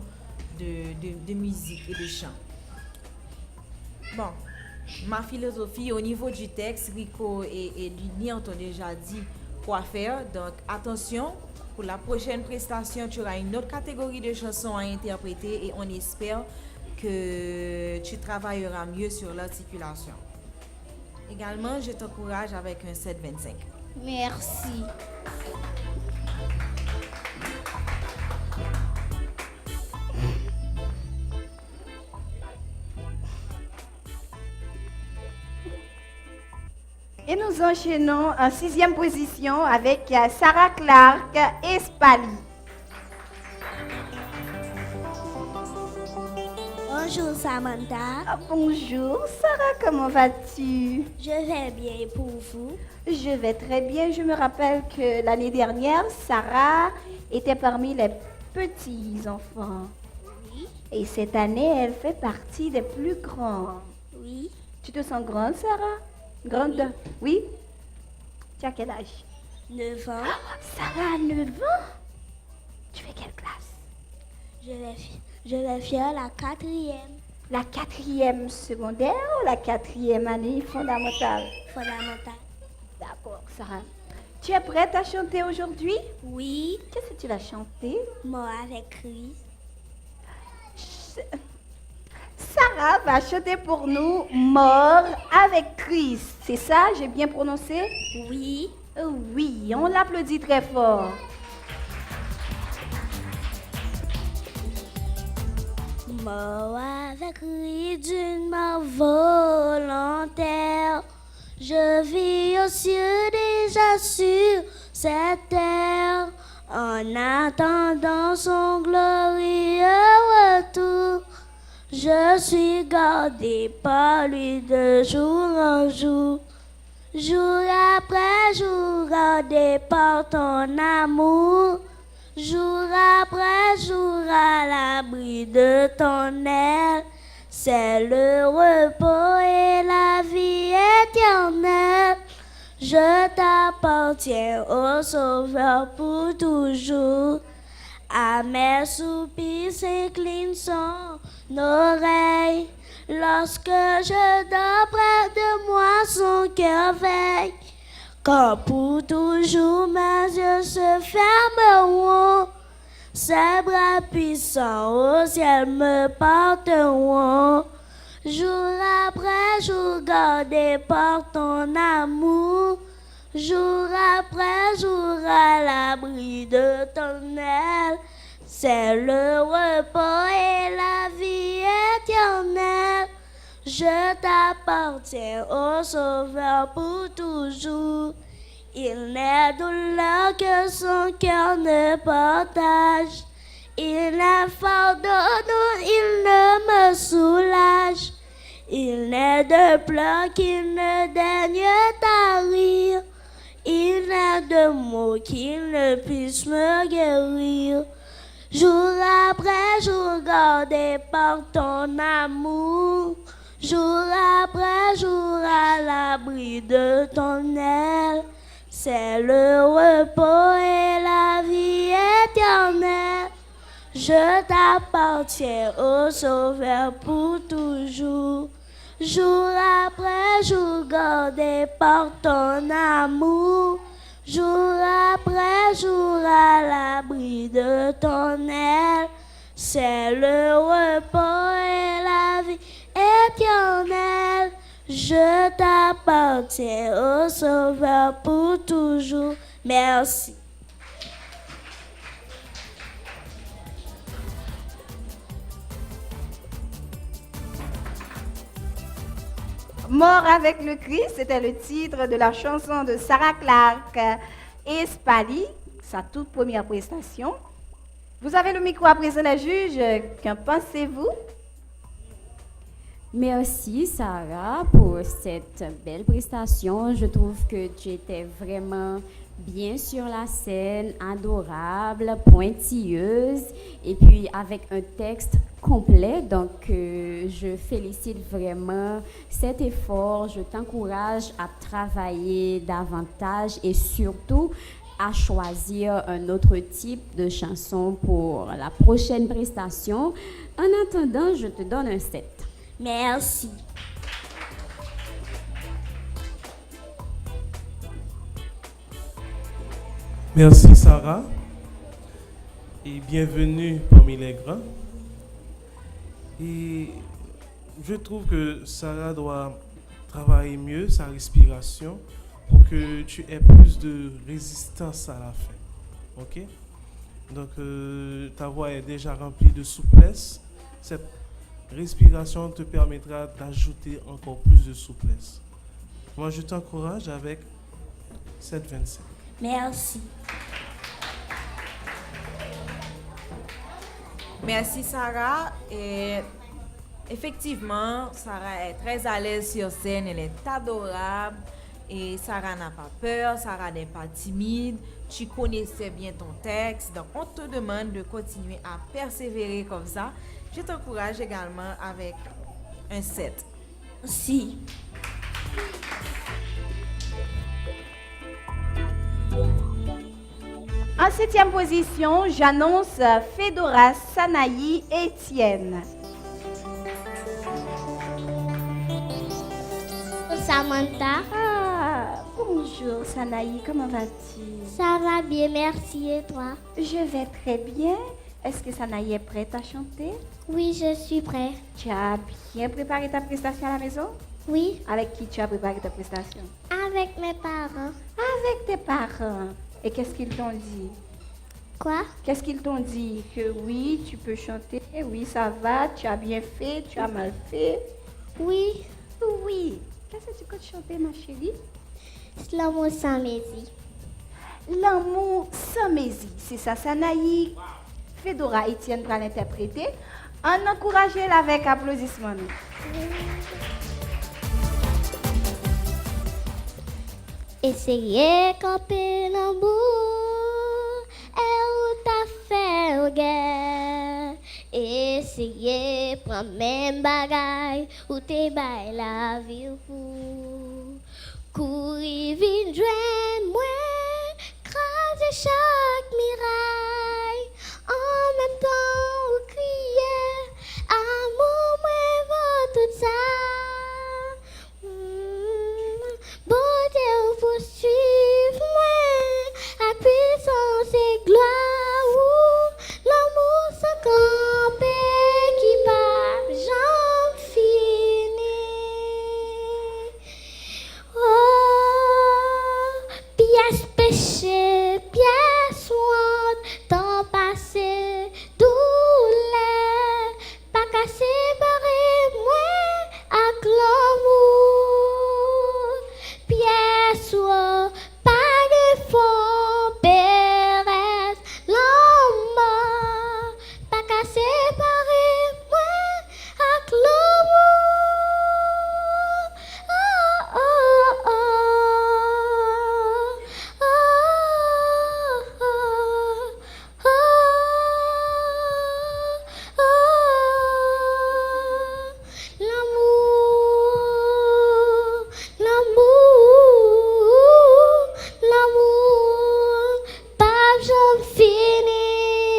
de musique et de chant. Bon, ma philosophie au niveau du texte, Rico et Lini ont déjà dit quoi faire. Donc, attention, pour la prochaine prestation, tu auras une autre catégorie de chansons à interpréter et on espère que tu travailleras mieux sur l'articulation. Également, je t'encourage avec un 7,25. Merci. Et nous enchaînons en 6e position avec Sarah Clark et Spali. Bonjour Samantha. Bonjour Sarah, comment vas-tu? Je vais bien et pour vous? Je vais très bien. Je me rappelle que l'année dernière, Sarah était parmi les petits-enfants. Oui, Et cette année, elle fait partie des plus grands. oui, Tu te sens grande, Sarah? Grande? Oui? Tu as quel âge? 9 ans. Sarah a 9 ans. Tu fais quelle classe? Je vais faire la 4e La 4e secondaire ou la 4e année fondamentale? fondamentale. D'accord, Sarah. Tu es prête à chanter aujourd'hui? Oui, Qu'est-ce que tu vas chanter? mort avec Christ. Sarah va chanter pour nous Mort avec Christ. C'est ça, j'ai bien prononcé? Oui, Oui, on l'applaudit très fort. mort avec Christ d'une mort volontaire. Je vis aux cieux déjà sur cette terre, en attendant son glorieux retour. Je suis gardé par lui de jour en jour, jour après jour, gardé par ton amour, jour après jour, à l'abri de ton aile. C'est le repos et la vie éternelle. Je t'appartiens, ô Sauveur, pour toujours. À mes soupirs s'incline son oreille. Lorsque je dors près de moi, son cœur veille. Quand pour toujours mes yeux se fermeront, ses bras puissants au ciel me porteront. Jour après jour, gardé par ton amour, jour après jour, à l'abri de ton aile. C'est le repos et la vie éternelle. Je t'appartiens, ô Sauveur, pour toujours. Il n'est douleur que son cœur ne partage. Il n'est fardeau dont il ne me soulage. Il n'est de pleurs qu'il ne daigne tarir. Il n'est de mots qu'il ne puisse me guérir. Jour après jour, gardé par ton amour, jour après jour, à l'abri de ton aile. C'est le repos et la vie éternelle. Je t'appartiens, ô Sauveur, pour toujours. Jour après jour, gardé par ton amour, jour après jour, à l'abri de ton aile. C'est le repos et la vie éternelle. Je t'appartiens, ô Sauveur, pour toujours. Merci. Mort avec le Christ, c'était le titre de la chanson de Sarah Clark et Spally, sa toute première prestation. Vous avez le micro à présent, la juge. Qu'en pensez-vous? Merci Sarah pour cette belle prestation. Je trouve que tu étais vraiment bien sur la scène, adorable, pointilleuse et puis avec un texte complet. Donc je félicite vraiment cet effort. Je t'encourage à travailler davantage et surtout à choisir un autre type de chanson pour la prochaine prestation. En attendant, je te donne un 7. Merci. Merci Sarah et bienvenue parmi les grands. Et je trouve que Sarah doit travailler mieux sa respiration pour que tu aies plus de résistance à la fin. Ok? Donc ta voix est déjà remplie de souplesse. Cette respiration te permettra d'ajouter encore plus de souplesse. Moi, je t'encourage avec 7,25. Merci. Merci Sarah. Et effectivement, Sarah est très à l'aise sur scène, elle est adorable Et Sarah n'a pas peur, Sarah n'est pas timide, tu connaissais bien ton texte, donc on te demande de continuer à persévérer comme ça. Je t'encourage également avec un 7. Si. En 7e position, j'annonce Fedora Sanaï Etienne. Samantha, Ah, bonjour Sanaï, comment vas-tu? ça va bien, merci et toi? Je vais très bien. Est-ce que Sanaï est prête à chanter? Oui, je suis prêt. Tu as bien préparé ta prestation à la maison? Oui, Avec qui tu as préparé ta prestation? avec mes parents. Avec tes parents. Et qu'est-ce qu'ils t'ont dit? Quoi? Qu'est-ce qu'ils t'ont dit? Que oui, tu peux chanter, oui, ça va, tu as bien fait, tu as mal fait. Oui, Oui. Qu'est-ce que tu comptes chanter, ma chérie? Slomo Samedi. L'amour sans mésie. C'est ça, Sanaï. Fedora Etienne va l'interpréter. On encourage elle avec applaudissements. Essayez camper l'amour, et où t'a fait au guerre. Essayez prendre même bagaille, ou t'es bail la vie pour. Courir vite, joindre moi, craser chaque miraille. En même temps, vous criez, amour, moi, va tout ça. Bon Dieu, poursuive moi, à puissance et gloire, l'amour sans camper qui part, j'en finis. Oh, pièce péché, pièce honte, temps passé, douleur, pas qu'à séparer moi avec l'amour. Pièce ou pas de fond, pérez, l'amour, pas qu'à séparer moi avec l'amour. Oh, oh, oh, oh, oh, oh, oh, l'amour, pas j'en finis.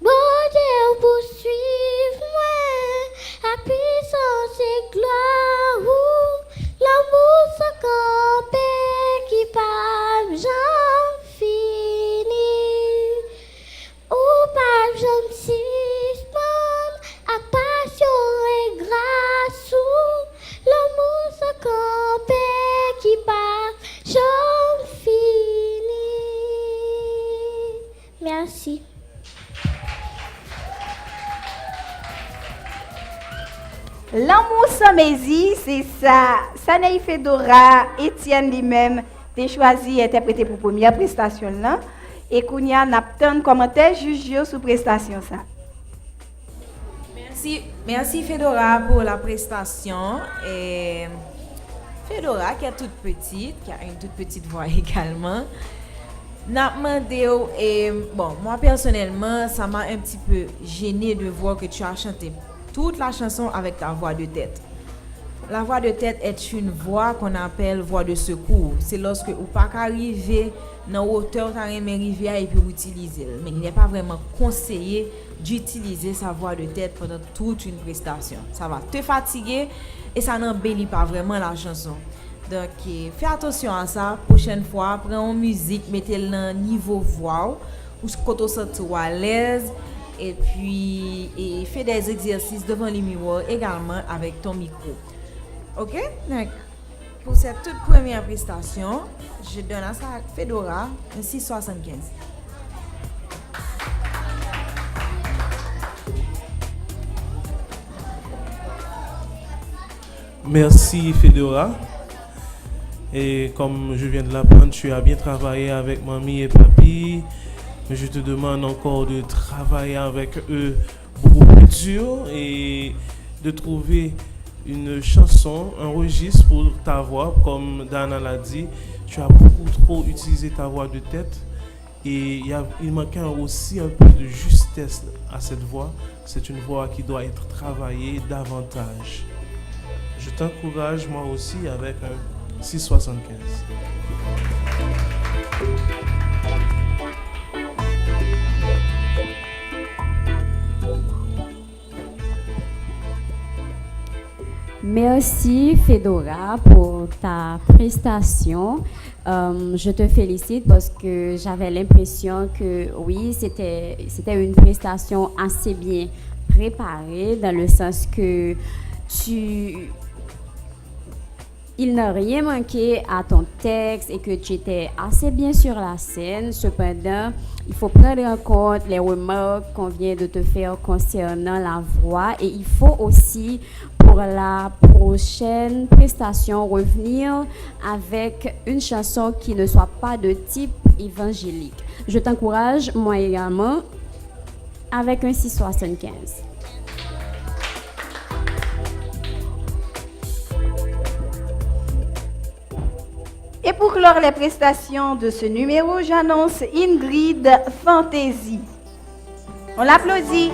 Bon Dieu, poursuive moi, à puissance et gloire. L'amour sans camper qui pas j'en finis. Ou pas j'en suspends, à passion et grâce. L'amour sans camper qui pas j'en finis. Merci. L'amour sans mésie, c'est ça. Sanaï Fedora Etienne lui-même t'es choisi d'interpréter pour première prestation là. Et Kounia n'a pas de commentaire juge sur prestation ça. Merci Fedora pour la prestation. Et Fedora qui est toute petite, qui a une toute petite voix également. N'a demandé et bon, moi personnellement, ça m'a un petit peu gêné de voir que tu as chanté toute la chanson avec ta voix de tête. La voix de tête est une voix qu'on appelle voix de secours. C'est lorsque ou pas qu'arriver dans hauteur t'as arrivé et puis utiliser. Mais il n'est pas vraiment conseillé d'utiliser sa voix de tête pendant toute une prestation. Ça va te fatiguer et ça n'embellit pas vraiment la chanson. Donc fais attention à ça. Prochaine fois, prends une musique, mettez-le dans niveau voix ou quand on se sent à l'aise. Et puis fais des exercices devant les miroirs également avec ton micro. Ok? Donc, pour cette toute première prestation, je donne à ça à Fedora un 6,75. Merci Fedora. Et comme je viens de l'apprendre, tu as bien travaillé avec mamie et papi. Je te demande encore de travailler avec eux beaucoup plus dur et de trouver une chanson, un registre pour ta voix. Comme Dana l'a dit, tu as beaucoup trop utilisé ta voix de tête et il manquait aussi un peu de justesse à cette voix. C'est une voix qui doit être travaillée davantage. Je t'encourage moi aussi avec un 6,75. Merci Fedora pour ta prestation. Je te félicite parce que j'avais l'impression que oui, c'était une prestation assez bien préparée dans le sens que il n'a rien manqué à ton texte et que tu étais assez bien sur la scène. Cependant, il faut prendre en compte les remarques qu'on vient de te faire concernant la voix et il faut aussi, pour la prochaine prestation, revenir avec une chanson qui ne soit pas de type évangélique. Je t'encourage, moi également, avec un 6,75. Et pour clore les prestations de ce numéro, j'annonce Ingrid Fantasy. On l'applaudit.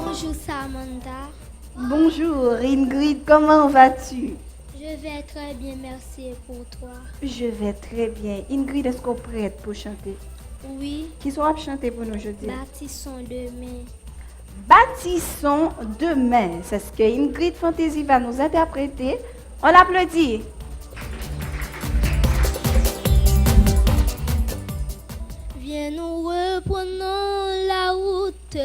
Bonjour Samantha. Bonjour Ingrid, comment vas-tu? Je vais très bien, merci pour toi. Je vais très bien. Ingrid, est-ce qu'on est prête pour chanter? Oui. Qui sera chanter pour nous aujourd'hui? Bâtissons demain. Bâtissons demain. C'est ce que Ingrid Fantasy va nous interpréter. On l'applaudit. Viens, nous reprenons la route.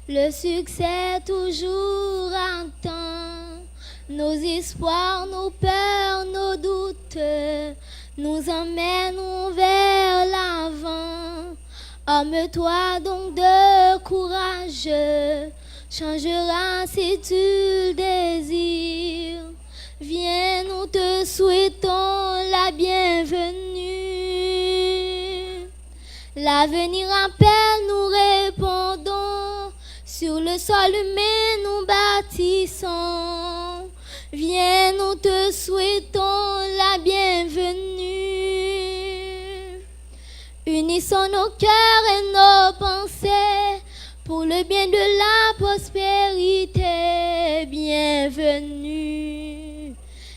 Le succès toujours attend. Nos espoirs, nos peurs, nos doutes nous emmènent vers l'avant. Arme-toi donc de courage, changera si tu le désires. Viens, nous te souhaitons la bienvenue. L'avenir appelle, nous répondons. Sur le sol humain, nous bâtissons. Viens, nous te souhaitons la bienvenue. Unissons nos cœurs et nos pensées pour le bien de la prospérité. Bienvenue.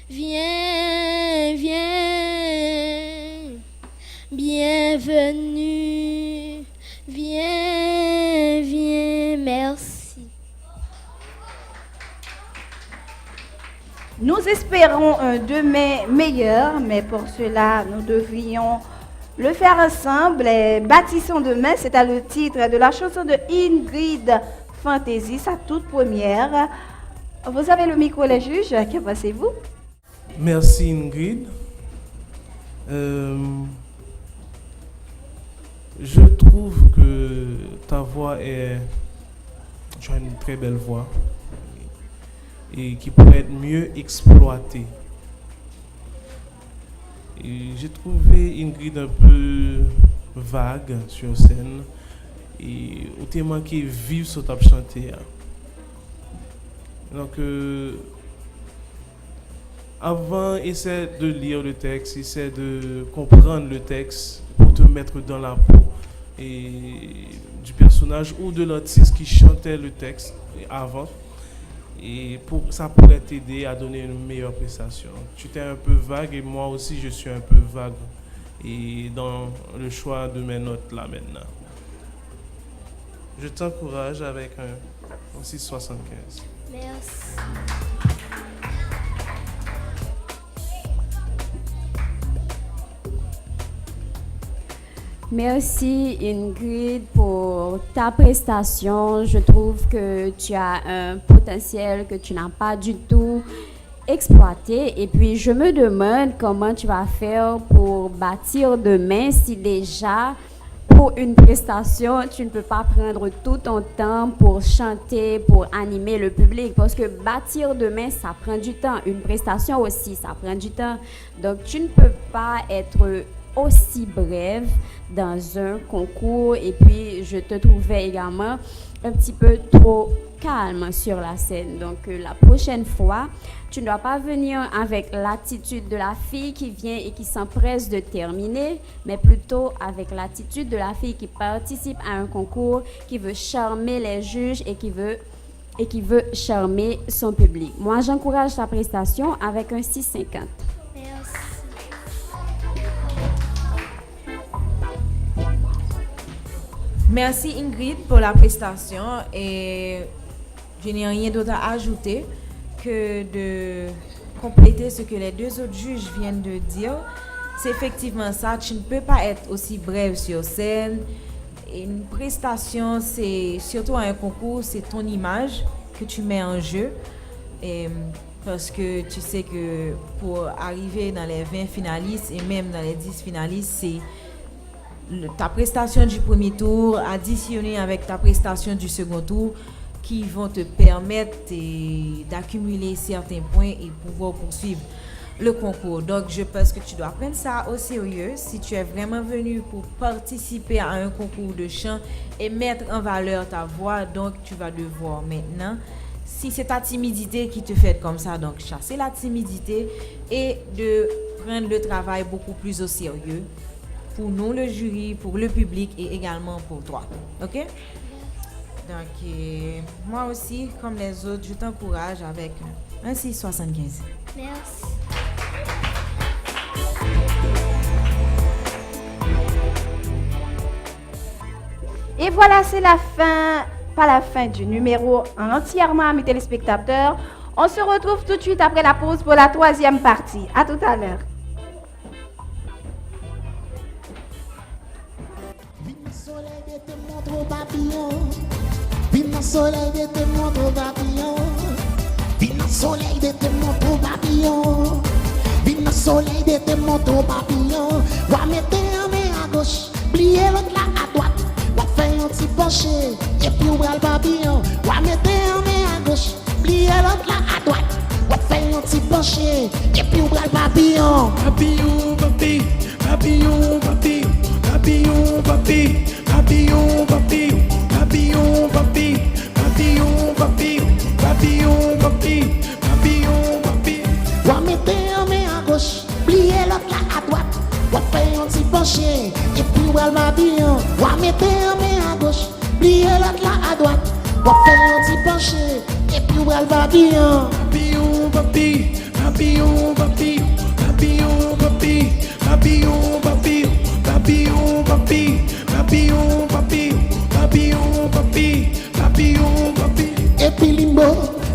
Viens, viens. Bienvenue. Viens, viens. Merci. Nous espérons un demain meilleur, mais pour cela, nous devrions le faire ensemble. Et Bâtissons demain, c'était le titre de la chanson de Ingrid Fantasy, sa toute première. Vous avez le micro, les juges, qu'en pensez-vous? Merci Ingrid. Je trouve que ta voix tu as une très belle voix et qui pourrait être mieux exploitée. Et j'ai trouvé Ingrid un peu vague sur scène et au témoin qui vive sur ta chanter. Donc avant, essaie de lire le texte, essaie de comprendre le texte pour te mettre dans la peau du personnage ou de l'artiste qui chantait le texte avant. Et ça pourrait t'aider à donner une meilleure prestation. Tu étais un peu vague et moi aussi je suis un peu vague et dans le choix de mes notes là maintenant. Je t'encourage avec un 6,75. Merci. Merci Ingrid pour ta prestation. Je trouve que tu as un potentiel que tu n'as pas du tout exploité. Et puis je me demande comment tu vas faire pour bâtir demain si déjà pour une prestation tu ne peux pas prendre tout ton temps pour chanter, pour animer le public. Parce que bâtir demain ça prend du temps. Une prestation aussi ça prend du temps. Donc tu ne peux pas être aussi brève dans un concours et puis je te trouvais également un petit peu trop calme sur la scène. Donc la prochaine fois, tu ne dois pas venir avec l'attitude de la fille qui vient et qui s'empresse de terminer, mais plutôt avec l'attitude de la fille qui participe à un concours, qui veut charmer les juges et qui veut charmer son public. Moi, j'encourage ta prestation avec un 6,50. Merci Ingrid pour la prestation et je n'ai rien d'autre à ajouter que de compléter ce que les deux autres juges viennent de dire. C'est effectivement ça, tu ne peux pas être aussi brève sur scène. Une prestation, c'est surtout un concours, c'est ton image que tu mets en jeu. Et, parce que tu sais que pour arriver dans les 20 finalistes et même dans les 10 finalistes, c'est ta prestation du premier tour additionnée avec ta prestation du second tour qui vont te permettre d'accumuler certains points et pouvoir poursuivre le concours. Donc, je pense que tu dois prendre ça au sérieux. Si tu es vraiment venu pour participer à un concours de chant et mettre en valeur ta voix, donc tu vas devoir maintenant, si c'est ta timidité qui te fait comme ça, donc chasser la timidité et de prendre le travail beaucoup plus au sérieux pour nous, le jury, pour le public et également pour toi. OK? Donc, moi aussi, comme les autres, je t'encourage avec un 6,75. Merci. Et voilà, c'est la fin, pas la fin du numéro entièrement, amis téléspectateurs. On se retrouve tout de suite après la pause pour la troisième partie. À tout à l'heure. Vine au soleil de te montrer au papillon. Vine au soleil de te montrer au papillon. Vine au soleil de te montrer au papillon. Va mettre un main à gauche, plier l'autre là à droite. Va faire un petit penché et puis ouvrir le papillon. Va mettre un main à gauche, plier l'autre là à droite. Va faire un petit penché et puis ouvrir le papillon. Papillon, papi, papillon, papi, papillon, papi, papillon, papi. Papillon, papi, papillon, papi, papillon, papi, papillon, papi. Va mettre un main à gauche, plier l'autre là à droite. Va faire un petit penché et puis ouvrir le papillon. Va mettre un main à gauche, plier l'autre là à droite. Va faire un petit penché et puis ouvrir le papillon. Papillon, papi, papillon, papi, papillon, papi, papillon, papi, papillon, papi, papillon, papi. Papillon, papi, papillon, papi. Et puis limbo,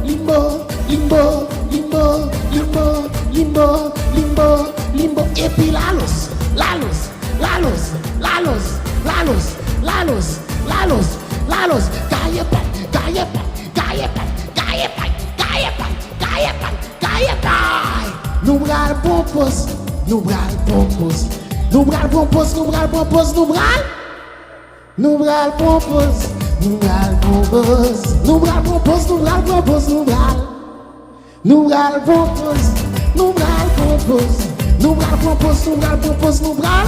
limbo, limbo, limbo, limbo, limbo, limbo, limbo. Et puis lalos, lalos, lalos, lalos, lalos, lalos, lalos, lalos. Gaillepan, gaillepan, gaillepan, gaillepan, gaillepan, gaillepan, gaillepan. Nous bral propose, nous bral propose, nous bral propose, nous bral propose, nous bral. Nous bral propose, nous bral propose, nous bral propose, nous bral propose, nous bral. Nous bral propose, nous bral propose, nous bral propose, nous bral propose, nous bral.